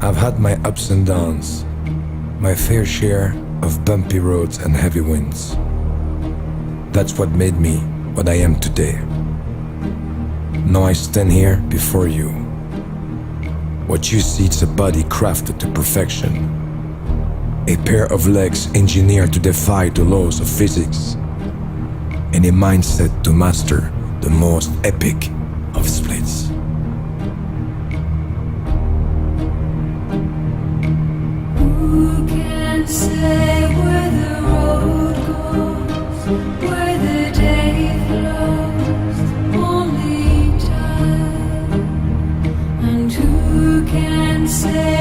I've had my ups and downs, my fair share of bumpy roads and heavy winds. That's what made me what I am today. Now I stand here before you. What you see is a body crafted to perfection, a pair of legs engineered to defy the laws of physics, and a mindset to master the most epic of splits. Who can say where the road goes, where the day flows? Only time. And who can say